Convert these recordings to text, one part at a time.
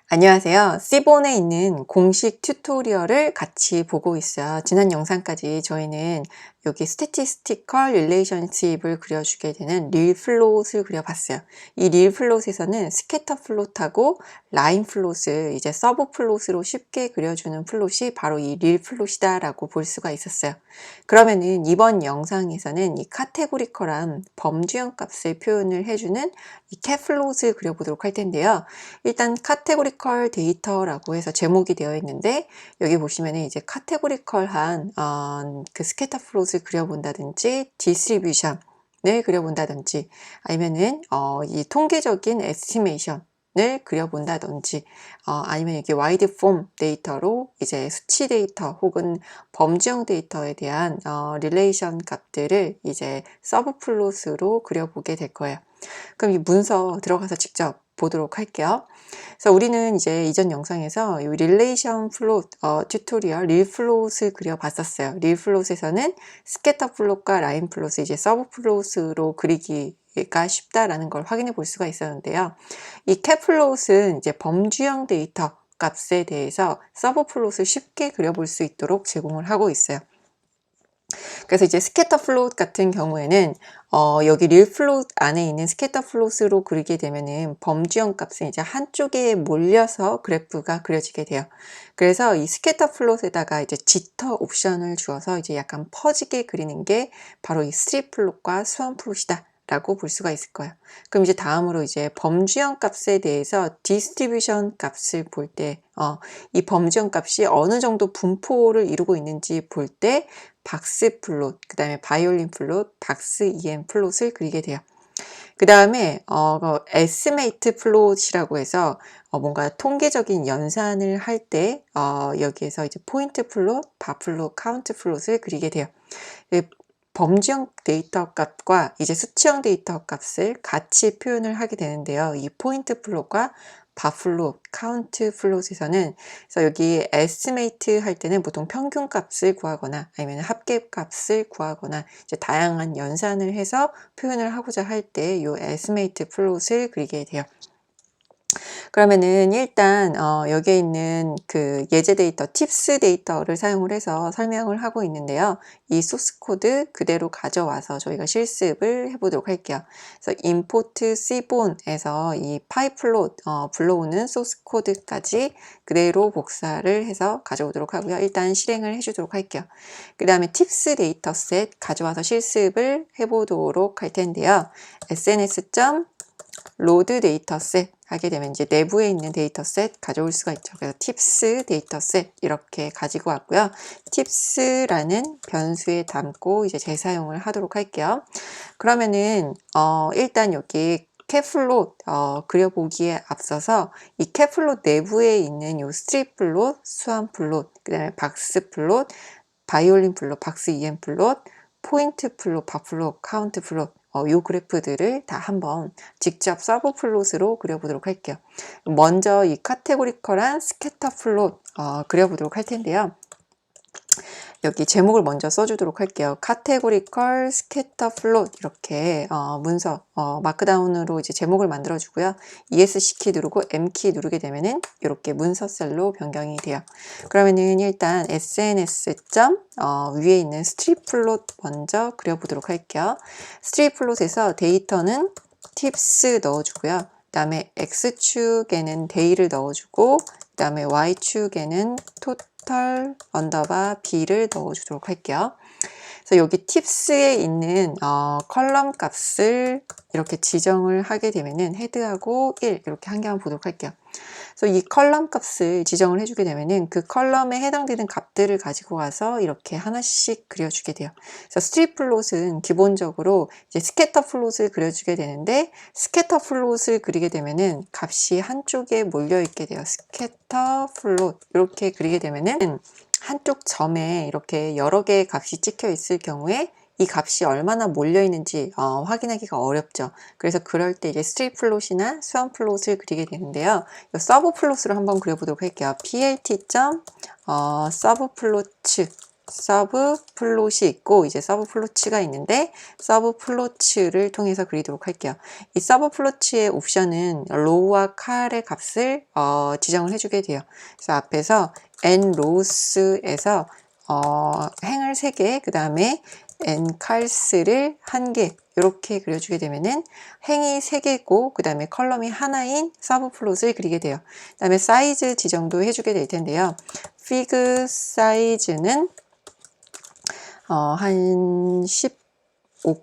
안녕하세요. C본에 있는 공식 튜토리얼을 같이 보고 있어요. 지난 영상까지 저희는 여기 statistical relationship을 그려주게 되는 릴 플롯을 그려봤어요. 이 릴 플롯에서는 스캐터 플롯하고 라인 플롯을 이제 서브 플롯으로 쉽게 그려주는 플롯이 바로 이 릴 플롯이다 라고 볼 수가 있었어요. 그러면은 이번 영상에서는 이 카테고리컬한 범주형 값을 표현을 해주는 이 캣 플롯을 그려보도록 할 텐데요. 일단 카테고리컬 데이터라고 해서 제목이 되어 있는데 여기 보시면은 이제 카테고리컬한 그 스캐터 플롯을 그려본다든지 디스트리뷰션을 그려본다든지 아니면은 이 통계적인 에스티메이션을 그려본다든지 아니면 이게 와이드 폼 데이터로 이제 수치 데이터 혹은 범주형 데이터에 대한 릴레이션 값들을 이제 서브 플롯으로 그려보게 될 거예요. 그럼 이 문서 들어가서 직접 보도록 할게요. 그래서 우리는 이제 이전 영상에서 이 릴레이션 플롯 튜토리얼 릴 플롯을 그려봤었어요. 릴 플롯에서는 스캐터 플롯과 라인 플롯을 이제 서브 플롯으로 그리기가 쉽다라는 걸 확인해 볼 수가 있었는데요. 이 캣 플롯은 이제 범주형 데이터 값에 대해서 서브 플롯을 쉽게 그려볼 수 있도록 제공을 하고 있어요. 그래서 이제 스캐터 플롯 같은 경우에는 여기 릴 플롯 안에 있는 스캐터 플롯으로 그리게 되면은 범주형 값은 이제 한쪽에 몰려서 그래프가 그려지게 돼요. 그래서 이 스캐터 플롯에다가 이제 지터 옵션을 주어서 이제 약간 퍼지게 그리는 게 바로 이 스트립 플롯과 스원 플롯이다. 라고 볼 수가 있을 거예요. 그럼 이제 다음으로 이제 범주형 값에 대해서 디스트리뷰션 값을 볼 때, 이 범주형 값이 어느 정도 분포를 이루고 있는지 볼 때 박스 플롯, 그 다음에 바이올린 플롯, 박스 EM 플롯을 그리게 돼요. 그 다음에 에스티메이트 플롯이라고 해서 뭔가 통계적인 연산을 할 때 여기에서 이제 포인트 플롯, 바 플롯, 카운트 플롯을 그리게 돼요. 범주형 데이터 값과 이제 수치형 데이터 값을 같이 표현을 하게 되는데요. 이 포인트 플롯과 바 플롯, 카운트 플롯에서는 그래서 여기 에스티메이트 할 때는 보통 평균 값을 구하거나 아니면 합계 값을 구하거나 이제 다양한 연산을 해서 표현을 하고자 할 때 이 에스티메이트 플롯을 그리게 돼요. 그러면은 일단 여기에 있는 그 예제 데이터, 팁스 데이터를 사용을 해서 설명을 하고 있는데요. 이 소스 코드 그대로 가져와서 저희가 실습을 해보도록 할게요. 그래서 import c본에서 이 파이플롯 불러오는 소스 코드까지 그대로 복사를 해서 가져오도록 하고요. 일단 실행을 해주도록 할게요. 그 다음에 팁스 데이터셋 가져와서 실습을 해보도록 할 텐데요. sns.load 데이터셋 하게 되면 이제 내부에 있는 데이터셋 가져올 수가 있죠. 그래서 팁스 데이터셋 이렇게 가지고 왔고요. 팁스라는 변수에 담고 이제 재사용을 하도록 할게요. 그러면은 일단 여기 캣플롯 그려보기에 앞서서 이 캣플롯 내부에 있는 요 스트립 플롯, 수완 플롯, 그 다음에 박스 플롯, 바이올린 플롯, 박스 EM 플롯, 포인트 플롯, 바 플롯, 카운트 플롯 요 그래프들을 다 한번 직접 서브 플롯으로 그려보도록 할게요. 먼저 이 카테고리컬한 스캐터 플롯 그려보도록 할 텐데요. 여기 제목을 먼저 써주도록 할게요. 카테고리컬 스캐터 플롯 이렇게 문서 마크다운으로 이제 제목을 만들어 주고요. ESC 키 누르고 M 키 누르게 되면은 이렇게 문서 셀로 변경이 돼요. 그러면은 일단 SNS 위에 있는 스트립 플롯 먼저 그려보도록 할게요. 스트립 플롯에서 데이터는 팁스 넣어주고요. 그 다음에 X축에는 데이를 넣어주고 그 다음에 Y축에는 토탈 언더바 B를 넣어주도록 할게요. 그래서 여기 팁스에 있는 컬럼 값을 이렇게 지정을 하게 되면은 헤드하고 1 이렇게 한 개만 보도록 할게요. 그래서 이 컬럼 값을 지정을 해주게 되면은 그 컬럼에 해당되는 값들을 가지고 와서 이렇게 하나씩 그려주게 돼요. 그래서 스트립 플롯은 기본적으로 이제 스캐터 플롯을 그려주게 되는데 스캐터 플롯을 그리게 되면은 값이 한쪽에 몰려 있게 돼요. 스캐터 플롯 이렇게 그리게 되면은 한쪽 점에 이렇게 여러 개의 값이 찍혀 있을 경우에 이 값이 얼마나 몰려 있는지 확인하기가 어렵죠. 그래서 그럴 때 이제 스트립 플롯이나 수완 플롯을 그리게 되는데요. 이 서브 플롯으로 한번 그려보도록 할게요. plt. 서브 플롯 서브 플롯이 있고 이제 서브 플롯츠가 있는데 서브 플롯츠를 통해서 그리도록 할게요. 이 서브 플롯츠의 옵션은 row와 col의 값을 지정을 해주게 돼요. 그래서 앞에서 n rows에서 행을 3개, 그 다음에 n cols를 1개 이렇게 그려주게 되면은 행이 3개고 그 다음에 컬럼이 하나인 서브 플롯을 그리게 돼요. 그 다음에 사이즈 지정도 해주게 될 텐데요. fig 사이즈는 한 15,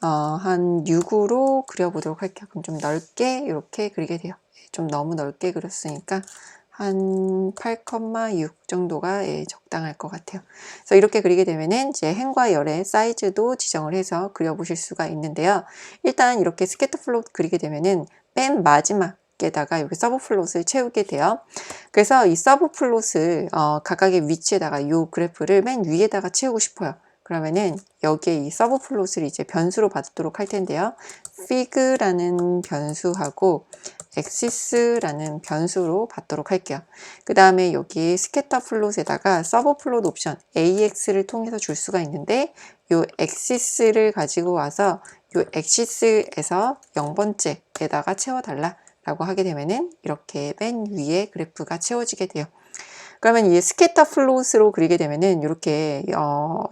한 6으로 그려보도록 할게요. 그럼 좀 넓게 이렇게 그리게 돼요. 좀 너무 넓게 그렸으니까 한 8,6 정도가 적당할 것 같아요. 그래서 이렇게 그리게 되면은 이제 행과 열의 사이즈도 지정을 해서 그려보실 수가 있는데요. 일단 이렇게 스캐터 플롯 그리게 되면은 맨 마지막에다가 여기 서브 플롯을 채우게 돼요. 그래서 이 서브 플롯을 각각의 위치에다가 이 그래프를 맨 위에다가 채우고 싶어요. 그러면은 여기에 이 서브 플롯을 이제 변수로 받도록 할 텐데요. fig라는 변수하고 axis라는 변수로 받도록 할게요. 그 다음에 여기 스캐터 플롯에다가 서브 플롯 옵션 AX를 통해서 줄 수가 있는데 요 axis를 가지고 와서 요 axis에서 0번째에다가 채워달라 라고 하게 되면은 이렇게 맨 위에 그래프가 채워지게 돼요. 그러면 이 스캐터 플롯으로 그리게 되면은 이렇게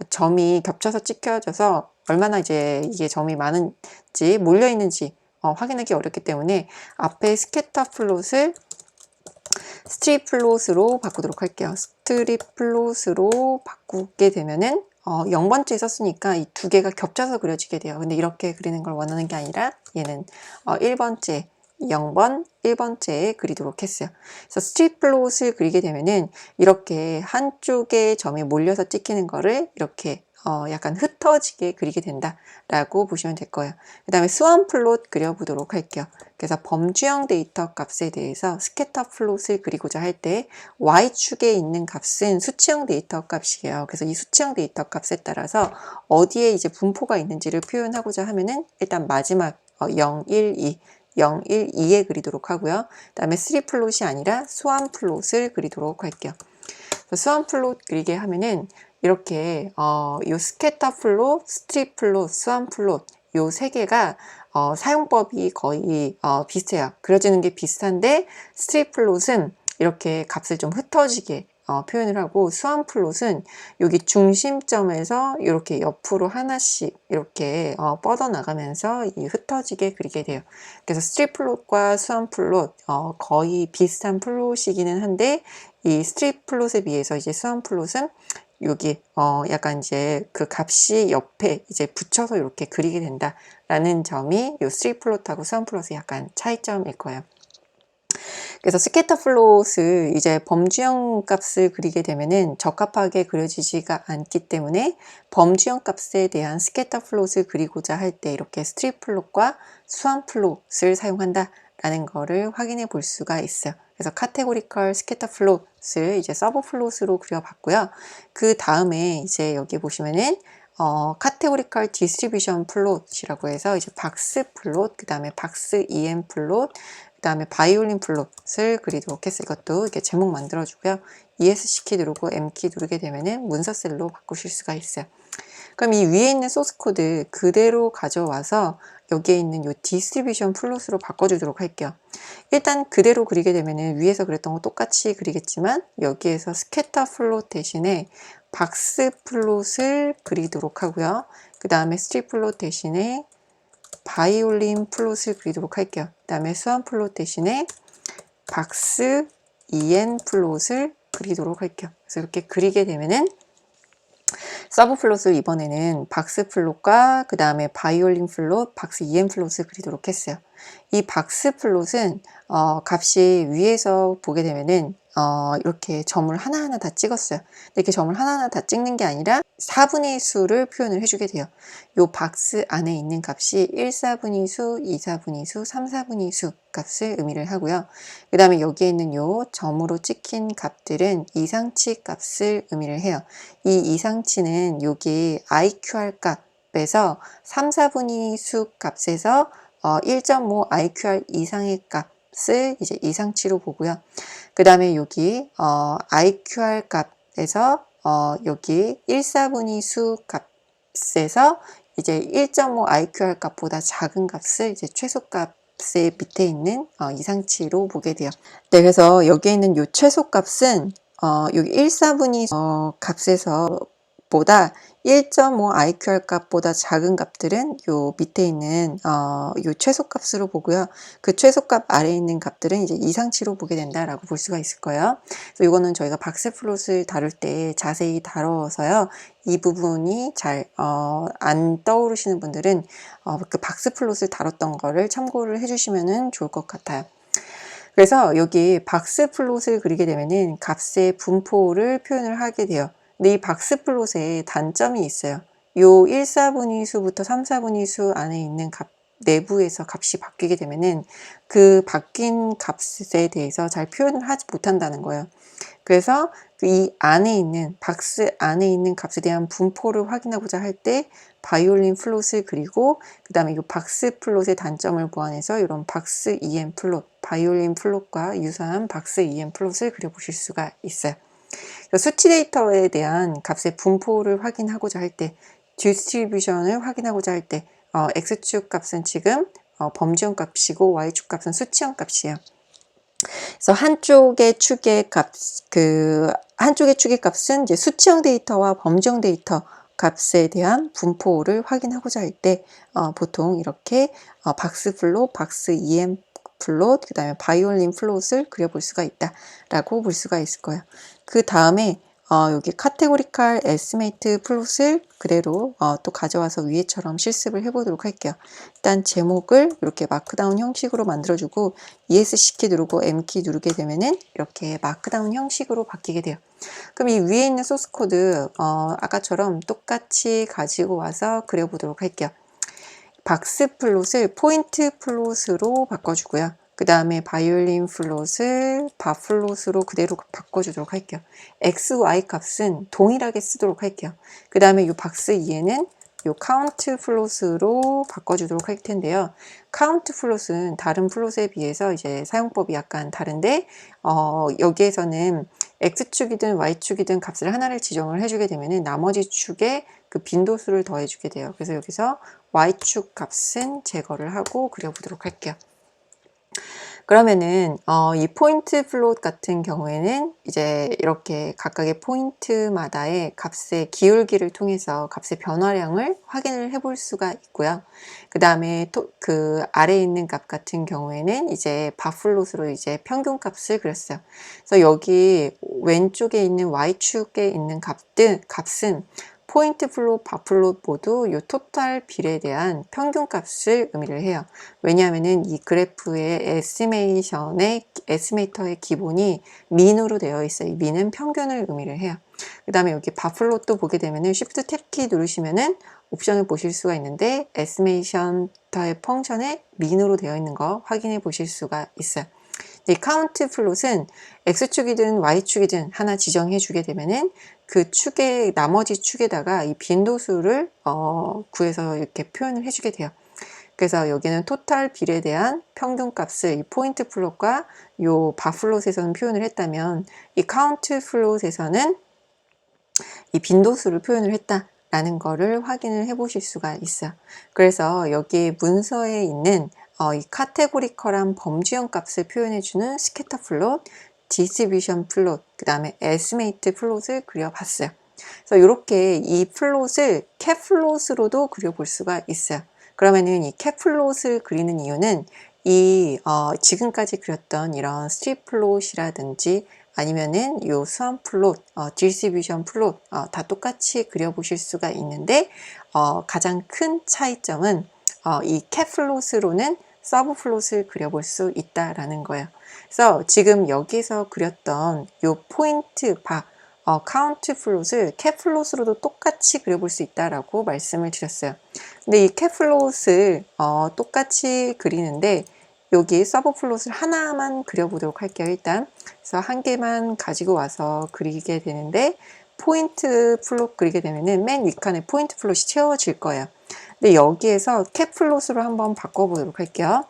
점이 겹쳐서 찍혀져서 얼마나 이제 이게 점이 많은지 몰려 있는지 확인하기 어렵기 때문에 앞에 스캐터 플롯을 스트립 플롯으로 바꾸도록 할게요. 스트립 플롯으로 바꾸게 되면은 0번째 썼으니까 이 두 개가 겹쳐서 그려지게 돼요. 근데 이렇게 그리는 걸 원하는 게 아니라 얘는 1번째 0번, 1번째에 그리도록 했어요. 그래서 스트립 플롯을 그리게 되면은 이렇게 한쪽에 점이 몰려서 찍히는 거를 이렇게 약간 흩어지게 그리게 된다라고 보시면 될 거예요. 그 다음에 스완 플롯 그려보도록 할게요. 그래서 범주형 데이터 값에 대해서 스캐터 플롯을 그리고자 할 때 y축에 있는 값은 수치형 데이터 값이에요. 그래서 이 수치형 데이터 값에 따라서 어디에 이제 분포가 있는지를 표현하고자 하면은 일단 마지막 0, 1, 2 0, 1, 2에 그리도록 하고요. 그 다음에 3 플롯이 아니라 스완 플롯을 그리도록 할게요. 스완 플롯 그리게 하면은 이렇게 요 스캐터 플롯, 스트립 플롯, 스완 플롯 요 세 개가 사용법이 거의 비슷해요. 그려지는 게 비슷한데 스트립 플롯은 이렇게 값을 좀 흩어지게 표현을 하고 스완 플롯은 여기 중심점에서 이렇게 옆으로 하나씩 이렇게 뻗어나가면서 이 흩어지게 그리게 돼요. 그래서 스트립 플롯과 스완 플롯 거의 비슷한 플롯이기는 한데 이 스트립 플롯에 비해서 이제 스완 플롯은 여기 약간 이제 그 값이 옆에 이제 붙여서 이렇게 그리게 된다라는 점이 이 스트립 플롯하고 스완 플롯의 약간 차이점일 거예요. 그래서 스캐터 플롯을 이제 범주형 값을 그리게 되면은 적합하게 그려지지가 않기 때문에 범주형 값에 대한 스캐터 플롯을 그리고자 할 때 이렇게 스트립 플롯과 스완 플롯을 사용한다라는 거를 확인해 볼 수가 있어요. 그래서 카테고리컬 스캐터 플롯을 이제 서브 플롯으로 그려봤고요. 그 다음에 이제 여기 보시면은 카테고리컬 디스트리뷰션 플롯이라고 해서 이제 박스 플롯, 그 다음에 박스 EM 플롯, 그 다음에 바이올린 플롯을 그리도록 했어요. 이것도 이렇게 제목 만들어주고요. ESC 키 누르고 M 키 누르게 되면은 문서 셀로 바꾸실 수가 있어요. 그럼 이 위에 있는 소스 코드 그대로 가져와서 여기에 있는 이 디스트리뷰션 플롯으로 바꿔주도록 할게요. 일단 그대로 그리게 되면은 위에서 그랬던 거 똑같이 그리겠지만 여기에서 스캐터 플롯 대신에 박스 플롯을 그리도록 하고요. 그 다음에 스트립 플롯 대신에 바이올린 플롯을 그리도록 할게요. 그 다음에 스완 플롯 대신에 박스 EN 플롯을 그리도록 할게요. 그래서 이렇게 그리게 되면은 서브 플롯을 이번에는 박스 플롯과 그 다음에 바이올린 플롯, 박스 EN 플롯을 그리도록 했어요. 이 박스 플롯은 값이 위에서 보게 되면은 이렇게 점을 하나하나 다 찍었어요. 이렇게 점을 하나하나 다 찍는 게 아니라 4분의 수를 표현을 해주게 돼요. 이 박스 안에 있는 값이 1, 4분의 수, 2, 4분의 수, 3, 4분의 수 값을 의미를 하고요. 그 다음에 여기에 있는 요 점으로 찍힌 값들은 이상치 값을 의미를 해요. 이 이상치는 여기 IQR 값에서 3, 4분의 수 값에서 1.5 IQR 이상의 값을 이제 이상치로 보고요. 그 다음에 여기 IQR 값에서 여기 1/4분의 수 값에서 이제 1.5 IQR 값보다 작은 값을 이제 최소값의 밑에 있는 이상치로 보게 돼요. 네, 그래서 여기에 있는 요 최소값은 여기 1/4분의 값에서 보다 1.5 IQR 값보다 작은 값들은 요 밑에 있는 요 최소값으로 보고요. 그 최소값 아래에 있는 값들은 이제 이상치로 보게 된다라고 볼 수가 있을 거예요. 그래서 이거는 저희가 박스 플롯을 다룰 때 자세히 다뤄서요. 이 부분이 잘 안 떠오르시는 분들은 그 박스 플롯을 다뤘던 거를 참고를 해주시면 좋을 것 같아요. 그래서 여기 박스 플롯을 그리게 되면은 값의 분포를 표현을 하게 돼요. 근데 이 박스 플롯에 단점이 있어요. 요 1/4분의 수부터 3/4분의 수 안에 있는 값 내부에서 값이 바뀌게 되면은 그 바뀐 값에 대해서 잘 표현을 하지 못한다는 거예요. 그래서 이 안에 있는 박스 안에 있는 값에 대한 분포를 확인하고자 할 때 바이올린 플롯을 그리고 그 다음에 이 박스 플롯의 단점을 보완해서 이런 박스 EM 플롯, 바이올린 플롯과 유사한 박스 EM 플롯을 그려보실 수가 있어요. 수치 데이터에 대한 값의 분포를 확인하고자 할 때, 디스트리뷰션을 확인하고자 할 때 X축 값은 지금 범주형 값이고 Y축 값은 수치형 값이에요. 그래서 한쪽의 축의 값은 이제 수치형 데이터와 범주형 데이터 값에 대한 분포를 확인하고자 할 때 보통 이렇게 박스 플롯, 박스 EM 플롯, 그 다음에 바이올린 플롯을 그려볼 수가 있다라고 볼 수가 있을 거예요. 그 다음에 여기 카테고리칼 에스티메이트 플롯을 그대로 또 가져와서 위에처럼 실습을 해보도록 할게요. 일단 제목을 이렇게 마크다운 형식으로 만들어주고 ESC 키 누르고 M키 누르게 되면은 이렇게 마크다운 형식으로 바뀌게 돼요. 그럼 이 위에 있는 소스 코드 아까처럼 똑같이 가지고 와서 그려보도록 할게요. 박스 플롯을 포인트 플롯으로 바꿔주고요. 그 다음에 바이올린 플롯을 바 플롯으로 그대로 바꿔주도록 할게요. X, Y 값은 동일하게 쓰도록 할게요. 그 다음에 이 박스 2에는 이 카운트 플롯으로 바꿔주도록 할 텐데요. 카운트 플롯은 다른 플롯에 비해서 이제 사용법이 약간 다른데 여기에서는 X축이든 Y축이든 값을 하나를 지정을 해주게 되면은 나머지 축에 그 빈도수를 더해주게 돼요. 그래서 여기서 Y축 값은 제거를 하고 그려보도록 할게요. 그러면은 이 포인트 플롯 같은 경우에는 이제 이렇게 각각의 포인트마다의 값의 기울기를 통해서 값의 변화량을 확인을 해볼 수가 있고요. 그 다음에 그 아래에 있는 값 같은 경우에는 이제 바 플롯으로 이제 평균 값을 그렸어요. 그래서 여기 왼쪽에 있는 Y축에 있는 값은 포인트 플롯, 바 플롯 모두 이 토탈 비례에 대한 평균 값을 의미를 해요. 왜냐하면은 이 그래프의 에스티메이터의 기본이 민으로 되어 있어요. 이 민은 평균을 의미를 해요. 그 다음에 여기 바 플롯도 보게 되면은 Shift 탭키 누르시면은 옵션을 보실 수가 있는데 에스티메이터의 펑션에 민으로 되어 있는 거 확인해 보실 수가 있어요. 이 카운트 플롯은 X축이든 Y축이든 하나 지정해 주게 되면은 그 축의 나머지 축에다가 이 빈도수를 구해서 이렇게 표현을 해주게 돼요. 그래서 여기는 토탈 비례에 대한 평균 값을 이 포인트 플롯과 요 바 플롯에서는 표현을 했다면 이 카운트 플롯에서는 이 빈도수를 표현을 했다라는 거를 확인을 해 보실 수가 있어요. 그래서 여기 문서에 있는 이 카테고리컬한 범주형 값을 표현해주는 스캐터 플롯, 디스트리뷰션 플롯, 그 다음에 에스티메이트 플롯을 그려봤어요. 그래서 이렇게 이 플롯을 캡 플롯으로도 그려볼 수가 있어요. 그러면은 이 캡 플롯을 그리는 이유는 이 지금까지 그렸던 이런 스트립 플롯이라든지 아니면은 요 수완 플롯, 디스트리뷰션 플롯 다 똑같이 그려보실 수가 있는데 가장 큰 차이점은 이 캡 플롯으로는 서브 플롯을 그려볼 수 있다라는 거예요. 그래서 지금 여기서 그렸던 요 포인트 바 카운트 플롯을 캡 플롯으로도 똑같이 그려볼 수 있다라고 말씀을 드렸어요. 근데 이 캡 플롯을 똑같이 그리는데 여기 서브 플롯을 하나만 그려보도록 할게요. 일단 그래서 한 개만 가지고 와서 그리게 되는데 포인트 플롯 그리게 되면은 맨 윗칸에 포인트 플롯이 채워질 거예요. 근데 여기에서 캡 플롯으로 한번 바꿔보도록 할게요.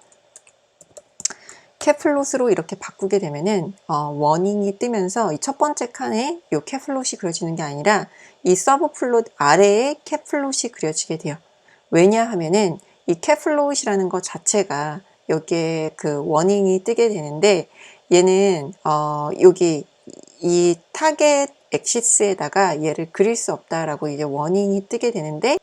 캡플롯으로 이렇게 바꾸게 되면은 워닝이 뜨면서 이 첫 번째 칸에 이 캡플롯이 그려지는 게 아니라 이 서브플롯 아래에 캡플롯이 그려지게 돼요. 왜냐 하면은 이 캡플롯이라는 것 자체가 여기에 그 워닝이 뜨게 되는데, 얘는 여기 이 타겟 엑시스에다가 얘를 그릴 수 없다라고 이제 워닝이 뜨게 되는데,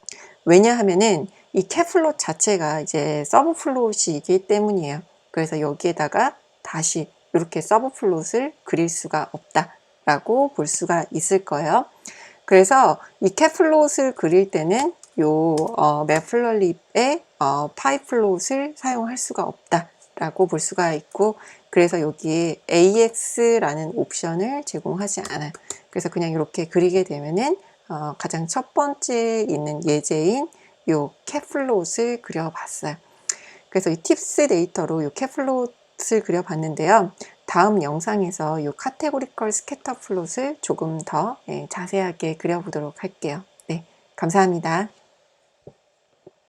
왜냐하면은 이 캡플롯 자체가 이제 서브플롯이기 때문이에요. 그래서 여기에다가 다시 이렇게 서브플롯을 그릴 수가 없다라고 볼 수가 있을 거예요. 그래서 이 캡플롯을 그릴 때는 요 매플러립의 파이플롯을 사용할 수가 없다라고 볼 수가 있고, 그래서 여기에 AX라는 옵션을 제공하지 않아요. 그래서 그냥 이렇게 그리게 되면은 가장 첫 번째 있는 예제인 요 캡플롯을 그려봤어요. 그래서 이 팁스 데이터로 요 캡플롯을 그려봤는데요. 다음 영상에서 요 카테고리컬 스캐터 플롯을 조금 더 자세하게 그려보도록 할게요. 네, 감사합니다.